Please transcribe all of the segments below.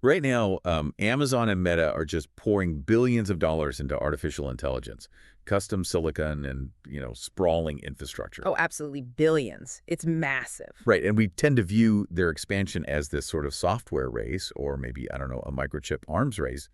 Right now, Amazon and Meta are just pouring billions of dollars into artificial intelligence, custom silicon, and, sprawling infrastructure. Oh, absolutely billions. It's massive. Right, and we tend to view their expansion as this sort of software race or maybe, I don't know, a microchip arms race.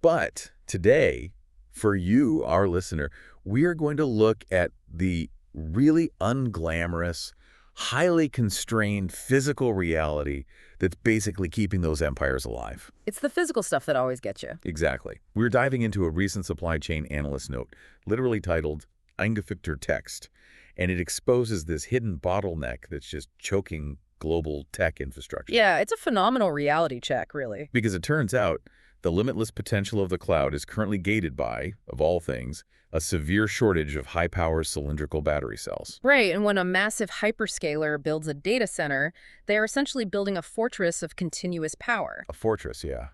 But today, for you, our listener, we are going to look at the really unglamorous, highly constrained physical reality that's basically keeping those empires alive. It's the physical stuff that always gets you. Exactly. We're diving into a recent supply chain analyst note, literally titled Eingefügter Text, and it exposes this hidden bottleneck that's just choking global tech infrastructure. Yeah, it's a phenomenal reality check, really. Because it turns out the limitless potential of the cloud is currently gated by, of all things, a severe shortage of high-power cylindrical battery cells. Right, and when a massive hyperscaler builds a data center, they are essentially building a fortress of continuous power. A fortress, yeah.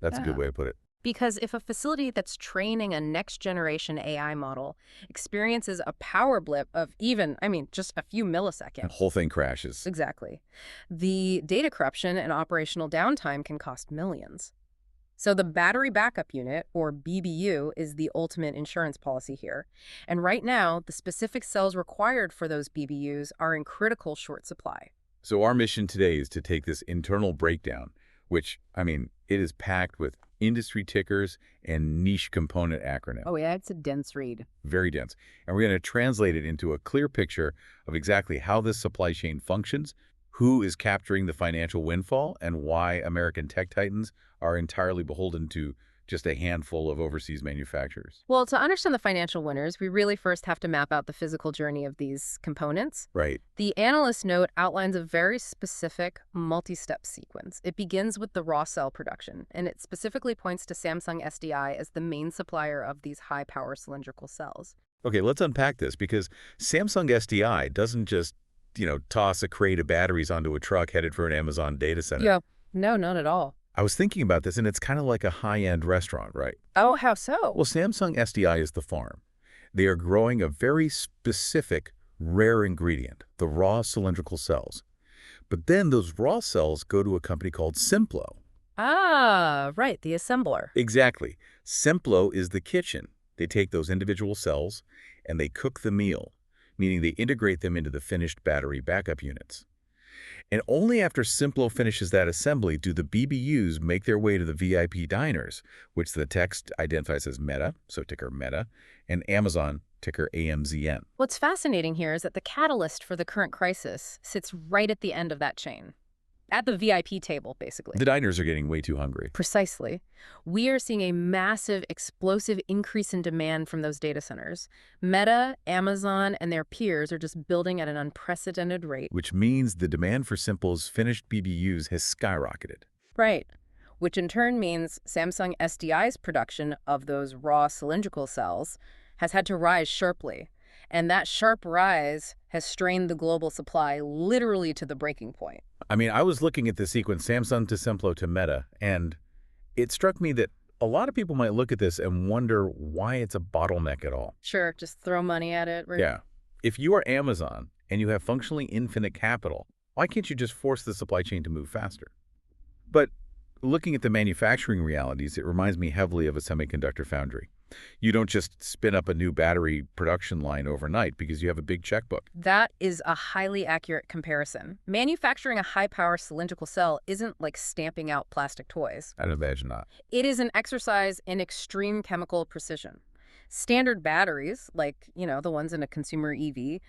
That's a good way to put it. Because if a facility that's training a next-generation AI model experiences a power blip of even, just a few milliseconds. The whole thing crashes. Exactly. The data corruption and operational downtime can cost millions. So the battery backup unit, or BBU, is the ultimate insurance policy here. And right now, the specific cells required for those BBUs are in critical short supply. So our mission today is to take this internal breakdown, which, it is packed with industry tickers and niche component acronyms. Oh yeah, it's a dense read. Very dense. And we're going to translate it into a clear picture of exactly how this supply chain functions, who is capturing the financial windfall, and why American tech titans are entirely beholden to just a handful of overseas manufacturers. Well, to understand the financial winners, we really first have to map out the physical journey of these components. Right. The analyst note outlines a very specific multi-step sequence. It begins with the raw cell production, and it specifically points to Samsung SDI as the main supplier of these high-power cylindrical cells. Okay, let's unpack this, because Samsung SDI doesn't just, toss a crate of batteries onto a truck headed for an Amazon data center. Yeah, no, not at all. I was thinking about this, and it's kind of like a high-end restaurant, right? Oh, how so? Well, Samsung SDI is the farm. They are growing a very specific, rare ingredient, the raw cylindrical cells. But then those raw cells go to a company called Simplo. Ah, right, the assembler. Exactly. Simplo is the kitchen. They take those individual cells, and they cook the meal, meaning they integrate them into the finished battery backup units. And only after Simplo finishes that assembly do the BBUs make their way to the VIP diners, which the text identifies as META, so ticker META, and Amazon, ticker AMZN. What's fascinating here is that the catalyst for the current crisis sits right at the end of that chain. At the VIP table, basically. The diners are getting way too hungry. Precisely. We are seeing a massive, explosive increase in demand from those data centers. Meta, Amazon, and their peers are just building at an unprecedented rate. Which means the demand for Simplo's finished BBUs has skyrocketed. Right. Which in turn means Samsung SDI's production of those raw cylindrical cells has had to rise sharply. And that sharp rise has strained the global supply literally to the breaking point. I was looking at the sequence Samsung to Simplo to Meta, and it struck me that a lot of people might look at this and wonder why it's a bottleneck at all. Sure, just throw money at it. Right? Yeah. If you are Amazon and you have functionally infinite capital, why can't you just force the supply chain to move faster? But looking at the manufacturing realities, it reminds me heavily of a semiconductor foundry. You don't just spin up a new battery production line overnight because you have a big checkbook. That is a highly accurate comparison. Manufacturing a high-power cylindrical cell isn't like stamping out plastic toys. I'd imagine not. It is an exercise in extreme chemical precision. Standard batteries, like, the ones in a consumer EV,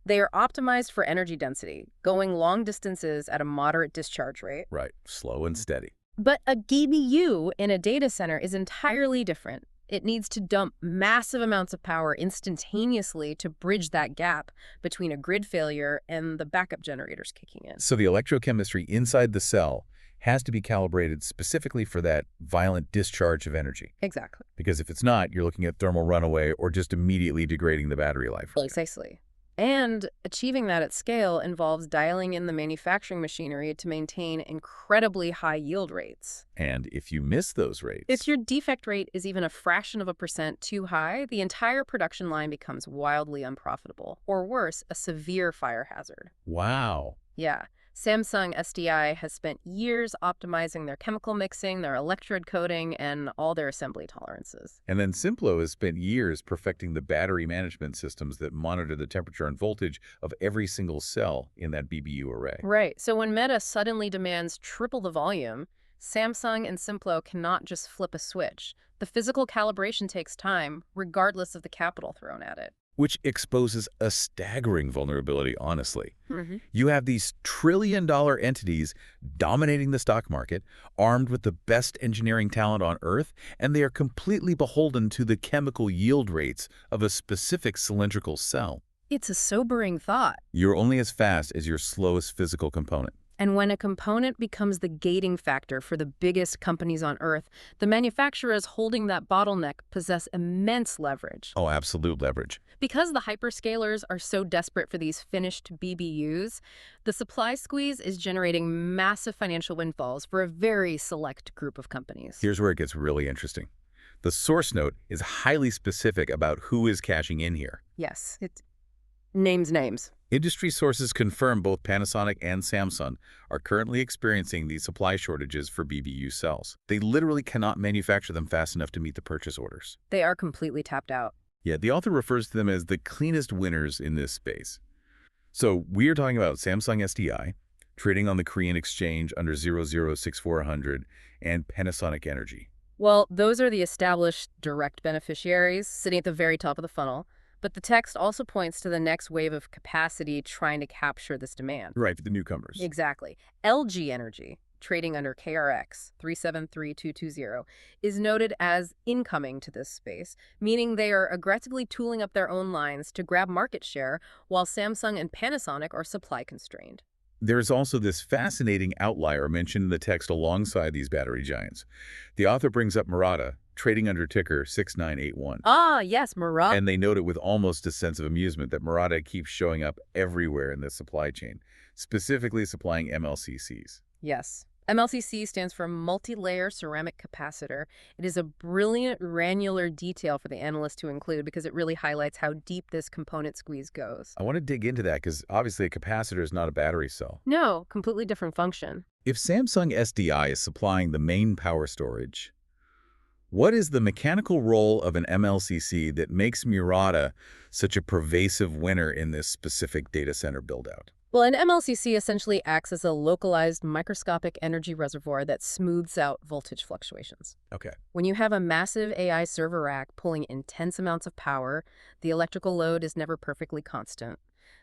they are optimized for energy density, going long distances at a moderate discharge rate. Right. Slow and steady. But a BBU in a data center is entirely different. It needs to dump massive amounts of power instantaneously to bridge that gap between a grid failure and the backup generators kicking in. So the electrochemistry inside the cell has to be calibrated specifically for that violent discharge of energy. Exactly. Because if it's not, you're looking at thermal runaway or just immediately degrading the battery life. Precisely. And achieving that at scale involves dialing in the manufacturing machinery to maintain incredibly high yield rates. And if you miss those rates... If your defect rate is even a fraction of a percent too high, the entire production line becomes wildly unprofitable. Or worse, a severe fire hazard. Wow. Yeah. Samsung SDI has spent years optimizing their chemical mixing, their electrode coating, and all their assembly tolerances. And then Simplo has spent years perfecting the battery management systems that monitor the temperature and voltage of every single cell in that BBU array. Right. So when Meta suddenly demands triple the volume, Samsung and Simplo cannot just flip a switch. The physical calibration takes time, regardless of the capital thrown at it. Which exposes a staggering vulnerability, honestly. Hmm. You have these trillion-dollar entities dominating the stock market, armed with the best engineering talent on Earth, and they are completely beholden to the chemical yield rates of a specific cylindrical cell. It's a sobering thought. You're only as fast as your slowest physical component. And when a component becomes the gating factor for the biggest companies on Earth, the manufacturers holding that bottleneck possess immense leverage. Oh, absolute leverage. Because the hyperscalers are so desperate for these finished BBUs, the supply squeeze is generating massive financial windfalls for a very select group of companies. Here's where it gets really interesting. The source note is highly specific about who is cashing in here. Yes, it names. Industry sources confirm both Panasonic and Samsung are currently experiencing these supply shortages for BBU cells. They literally cannot manufacture them fast enough to meet the purchase orders. They are completely tapped out. Yet the author refers to them as the cleanest winners in this space. So we are talking about Samsung SDI, trading on the Korean exchange under 006400, and Panasonic Energy. Well, those are the established direct beneficiaries sitting at the very top of the funnel. But the text also points to the next wave of capacity trying to capture this demand. Right, for the newcomers. Exactly. LG Energy, trading under KRX 373220, is noted as incoming to this space, meaning they are aggressively tooling up their own lines to grab market share, while Samsung and Panasonic are supply constrained. There's also this fascinating outlier mentioned in the text alongside these battery giants. The author brings up Murata, trading under ticker 6981. Ah, yes, Murata. And they note it with almost a sense of amusement that Murata keeps showing up everywhere in the supply chain, specifically supplying MLCCs. Yes. MLCC stands for multi-layer ceramic capacitor. It is a brilliant granular detail for the analyst to include because it really highlights how deep this component squeeze goes. I want to dig into that because obviously a capacitor is not a battery cell. No, completely different function. If Samsung SDI is supplying the main power storage, what is the mechanical role of an MLCC that makes Murata such a pervasive winner in this specific data center build-out? Well, an MLCC essentially acts as a localized microscopic energy reservoir that smooths out voltage fluctuations. Okay. When you have a massive AI server rack pulling intense amounts of power, the electrical load is never perfectly constant.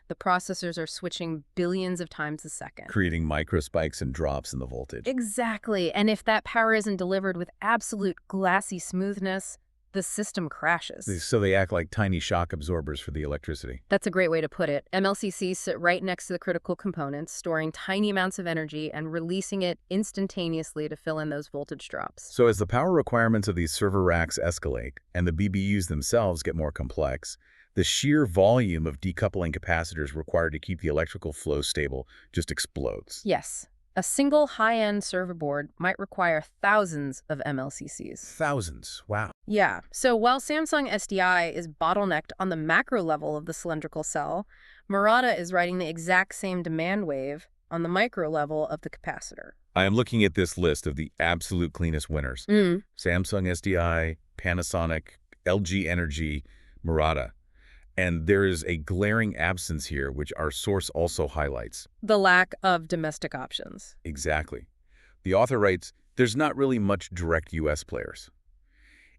The processors are switching billions of times a second, Creating micro spikes and drops in the voltage. Exactly. And if that power isn't delivered with absolute glassy smoothness, the system crashes. So they act like tiny shock absorbers for the electricity. That's a great way to put it. MLCCs sit right next to the critical components, storing tiny amounts of energy and releasing it instantaneously to fill in those voltage drops. So as the power requirements of these server racks escalate and the BBUs themselves get more complex, the sheer volume of decoupling capacitors required to keep the electrical flow stable just explodes. Yes. A single high-end server board might require thousands of MLCCs. Thousands. Wow. Yeah. So while Samsung SDI is bottlenecked on the macro level of the cylindrical cell, Murata is riding the exact same demand wave on the micro level of the capacitor. I am looking at this list of the absolute cleanest winners. Samsung SDI, Panasonic, LG Energy, Murata. And there is a glaring absence here, which our source also highlights. The lack of domestic options. Exactly. The author writes, there's not really much direct U.S. players.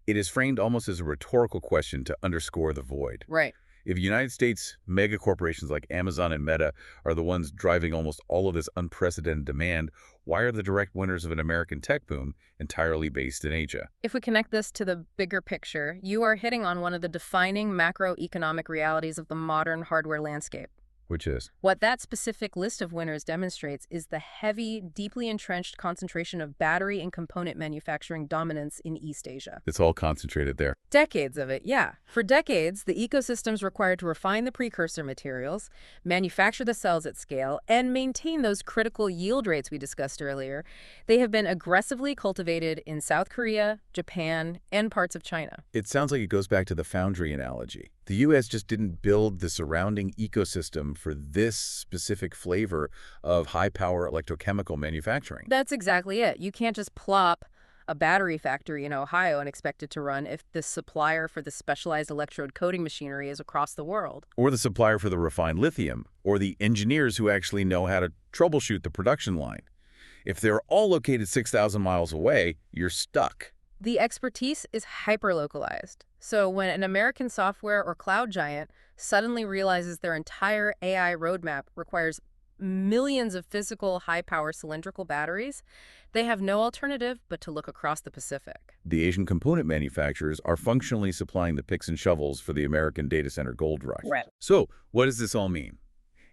It is framed almost as a rhetorical question to underscore the void. Right. If United States mega corporations like Amazon and Meta are the ones driving almost all of this unprecedented demand, why are the direct winners of an American tech boom entirely based in Asia? If we connect this to the bigger picture, you are hitting on one of the defining macroeconomic realities of the modern hardware landscape. Which is? What that specific list of winners demonstrates is the heavy, deeply entrenched concentration of battery and component manufacturing dominance in East Asia. It's all concentrated there. Decades of it, yeah. For decades, the ecosystems required to refine the precursor materials, manufacture the cells at scale, and maintain those critical yield rates we discussed earlier, they have been aggressively cultivated in South Korea, Japan, and parts of China. It sounds like it goes back to the foundry analogy. The U.S. just didn't build the surrounding ecosystem for this specific flavor of high-power electrochemical manufacturing. That's exactly it. You can't just plop a battery factory in Ohio and expect it to run if the supplier for the specialized electrode coating machinery is across the world. Or the supplier for the refined lithium, or the engineers who actually know how to troubleshoot the production line. If they're all located 6,000 miles away, you're stuck. The expertise is hyper-localized. So when an American software or cloud giant suddenly realizes their entire AI roadmap requires millions of physical high-power cylindrical batteries, they have no alternative but to look across the Pacific. The Asian component manufacturers are functionally supplying the picks and shovels for the American data center gold rush. Right. So, what does this all mean?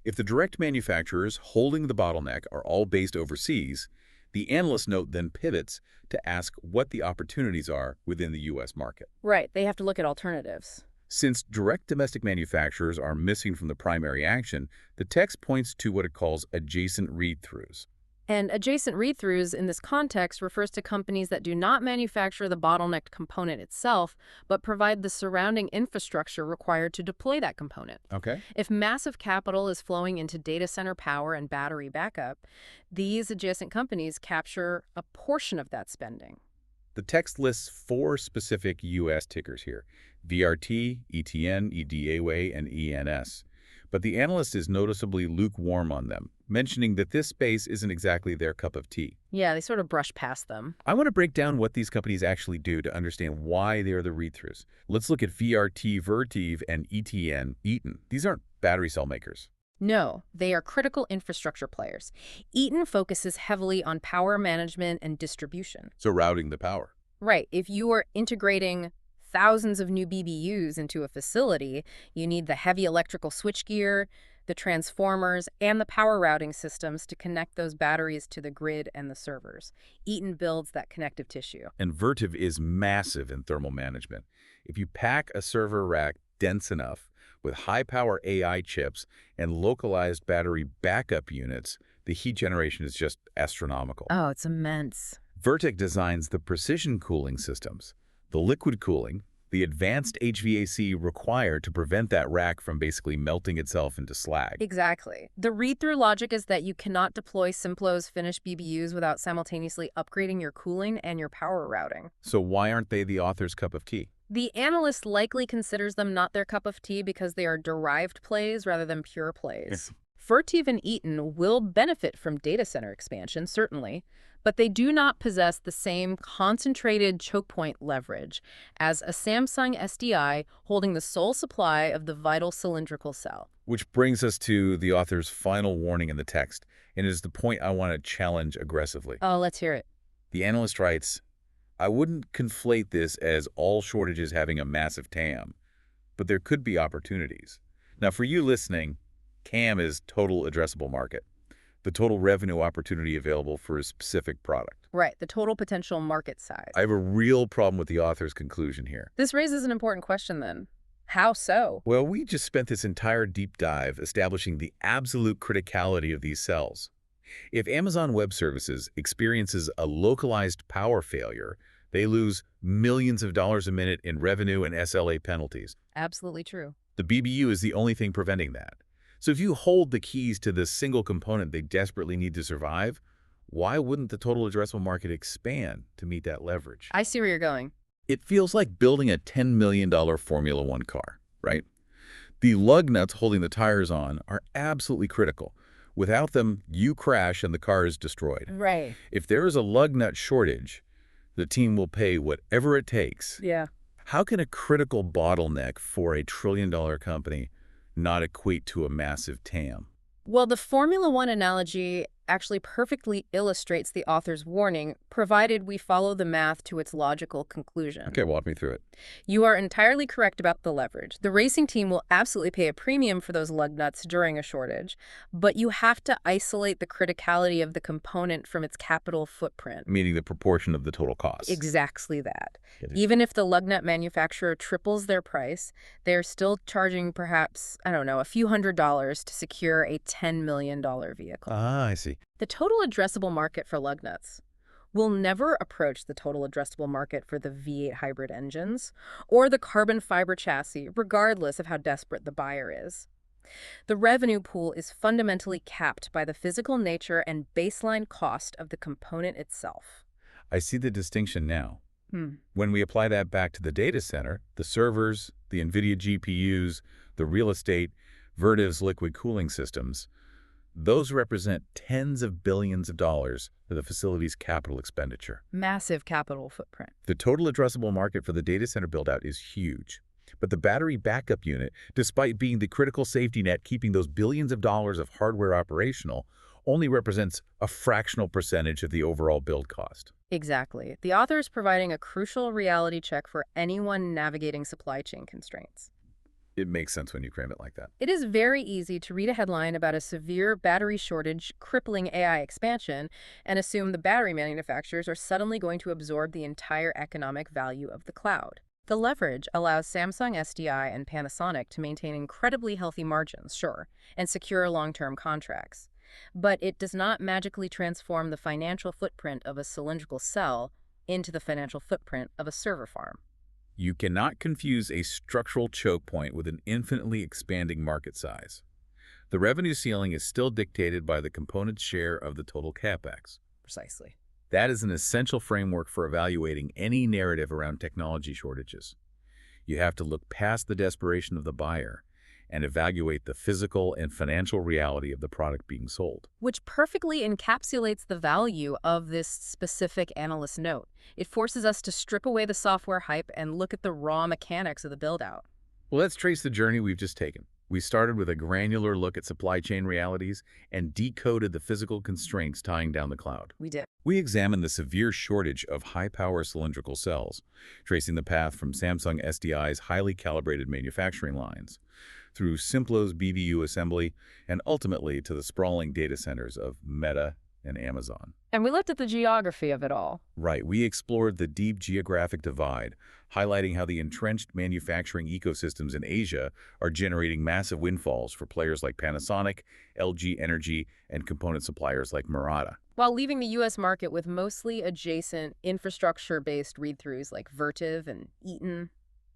If the direct manufacturers holding the bottleneck are all based overseas, the analyst note then pivots to ask what the opportunities are within the U.S. market. Right, they have to look at alternatives. Since direct domestic manufacturers are missing from the primary action, the text points to what it calls adjacent read-throughs. And adjacent read-throughs in this context refers to companies that do not manufacture the bottlenecked component itself, but provide the surrounding infrastructure required to deploy that component. Okay. If massive capital is flowing into data center power and battery backup, these adjacent companies capture a portion of that spending. The text lists 4 specific U.S. tickers here: VRT, ETN, EDAWay, and ENS. But the analyst is noticeably lukewarm on them, mentioning that this space isn't exactly their cup of tea. Yeah, they sort of brush past them. I want to break down what these companies actually do to understand why they are the read-throughs. Let's look at VRT, Vertiv, and ETN, Eaton. These aren't battery cell makers. No, they are critical infrastructure players. Eaton focuses heavily on power management and distribution. So routing the power. Right. If you are integrating thousands of new BBUs into a facility, you need the heavy electrical switchgear, the transformers, and the power routing systems to connect those batteries to the grid and the servers. Eaton builds that connective tissue. And Vertiv is massive in thermal management. If you pack a server rack dense enough with high-power AI chips and localized battery backup units, the heat generation is just astronomical. Oh, it's immense. Vertiv designs the precision cooling systems, the liquid cooling, the advanced HVAC required to prevent that rack from basically melting itself into slag. Exactly. The read-through logic is that you cannot deploy Simplo's finished BBUs without simultaneously upgrading your cooling and your power routing. So why aren't they the author's cup of tea? The analyst likely considers them not their cup of tea because they are derived plays rather than pure plays. Yes. Vertiv and Eaton will benefit from data center expansion, certainly, but they do not possess the same concentrated choke point leverage as a Samsung SDI holding the sole supply of the vital cylindrical cell. Which brings us to the author's final warning in the text, and it is the point I want to challenge aggressively. Oh, let's hear it. The analyst writes, I wouldn't conflate this as all shortages having a massive TAM, but there could be opportunities. Now, for you listening, TAM is total addressable market, the total revenue opportunity available for a specific product. Right, the total potential market size. I have a real problem with the author's conclusion here. This raises an important question then. How so? Well, we just spent this entire deep dive establishing the absolute criticality of these cells. If Amazon Web Services experiences a localized power failure, they lose millions of dollars a minute in revenue and SLA penalties. Absolutely true. The BBU is the only thing preventing that. So if you hold the keys to this single component they desperately need to survive, why wouldn't the total addressable market expand to meet that leverage? I see where you're going. It feels like building a $10 million Formula One car, right? The lug nuts holding the tires on are absolutely critical. Without them, you crash and the car is destroyed. Right. If there is a lug nut shortage, the team will pay whatever it takes. Yeah. How can a critical bottleneck for a trillion-dollar company not equate to a massive TAM? Well, the Formula One analogy actually perfectly illustrates the author's warning, provided we follow the math to its logical conclusion. Okay, walk me through it. You are entirely correct about the leverage. The racing team will absolutely pay a premium for those lug nuts during a shortage, but you have to isolate the criticality of the component from its capital footprint. Meaning the proportion of the total cost. Exactly that. Get it. Even if the lug nut manufacturer triples their price, they're still charging perhaps, I don't know, a few $100s to secure a $10 million vehicle. Ah, I see. The total addressable market for lug nuts, will never approach the total addressable market for the V8 hybrid engines or the carbon fiber chassis, regardless of how desperate the buyer is. The revenue pool is fundamentally capped by the physical nature and baseline cost of the component itself. I see the distinction now. Hmm. When we apply that back to the data center, the servers, the NVIDIA GPUs, the real estate, Vertiv's liquid cooling systems, those represent tens of billions of dollars for the facility's capital expenditure. Massive capital footprint. The total addressable market for the data center build-out is huge. But the battery backup unit, despite being the critical safety net keeping those billions of dollars of hardware operational, only represents a fractional percentage of the overall build cost. Exactly. The author is providing a crucial reality check for anyone navigating supply chain constraints. It makes sense when you frame it like that. It is very easy to read a headline about a severe battery shortage crippling AI expansion and assume the battery manufacturers are suddenly going to absorb the entire economic value of the cloud. The leverage allows Samsung, SDI, and Panasonic to maintain incredibly healthy margins, sure, and secure long-term contracts. But it does not magically transform the financial footprint of a cylindrical cell into the financial footprint of a server farm. You cannot confuse a structural choke point with an infinitely expanding market size. The revenue ceiling is still dictated by the component's share of the total capex. Precisely. That is an essential framework for evaluating any narrative around technology shortages. You have to look past the desperation of the buyer and evaluate the physical and financial reality of the product being sold. Which perfectly encapsulates the value of this specific analyst note. It forces us to strip away the software hype and look at the raw mechanics of the build-out. Well, let's trace the journey we've just taken. We started with a granular look at supply chain realities and decoded the physical constraints tying down the cloud. We did. We examined the severe shortage of high-power cylindrical cells, tracing the path from Samsung SDI's highly calibrated manufacturing lines, through Simplo's BBU assembly, and ultimately to the sprawling data centers of META and AMZN. And we looked at the geography of it all. Right, we explored the deep geographic divide, highlighting how the entrenched manufacturing ecosystems in Asia are generating massive windfalls for players like Panasonic, LG Energy, and component suppliers like Murata. While leaving the U.S. market with mostly adjacent infrastructure-based read-throughs like Vertiv and Eaton.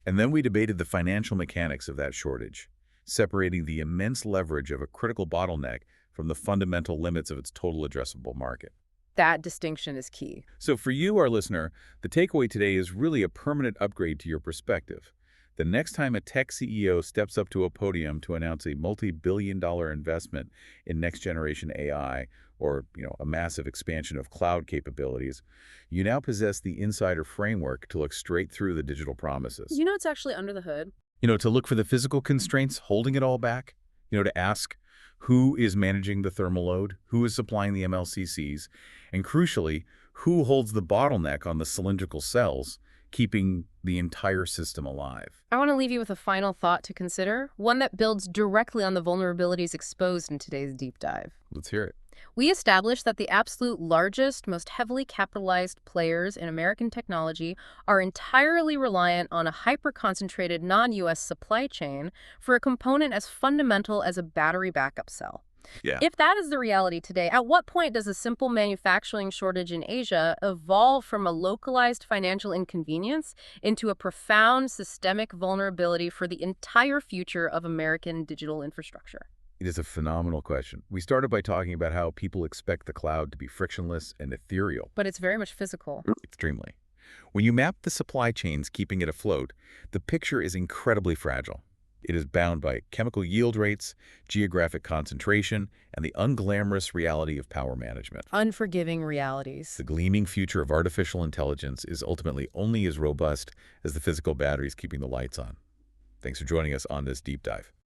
And then we debated the financial mechanics of that shortage, separating the immense leverage of a critical bottleneck from the fundamental limits of its total addressable market. That distinction is key. So for you, our listener, the takeaway today is really a permanent upgrade to your perspective. The next time a tech CEO steps up to a podium to announce a multi-billion-dollar investment in next-generation AI or, a massive expansion of cloud capabilities, you now possess the insider framework to look straight through the digital promises. It's actually under the hood. To look for the physical constraints holding it all back, to ask who is managing the thermal load, who is supplying the MLCCs, and crucially, who holds the bottleneck on the cylindrical cells, keeping the entire system alive. I want to leave you with a final thought to consider, one that builds directly on the vulnerabilities exposed in today's deep dive. Let's hear it. We established that the absolute largest, most heavily capitalized players in American technology are entirely reliant on a hyper-concentrated non-U.S. supply chain for a component as fundamental as a battery backup cell. Yeah. If that is the reality today, at what point does a simple manufacturing shortage in Asia evolve from a localized financial inconvenience into a profound systemic vulnerability for the entire future of American digital infrastructure? It is a phenomenal question. We started by talking about how people expect the cloud to be frictionless and ethereal. But it's very much physical. Extremely. When you map the supply chains keeping it afloat, the picture is incredibly fragile. It is bound by chemical yield rates, geographic concentration, and the unglamorous reality of power management. Unforgiving realities. The gleaming future of artificial intelligence is ultimately only as robust as the physical batteries keeping the lights on. Thanks for joining us on this deep dive.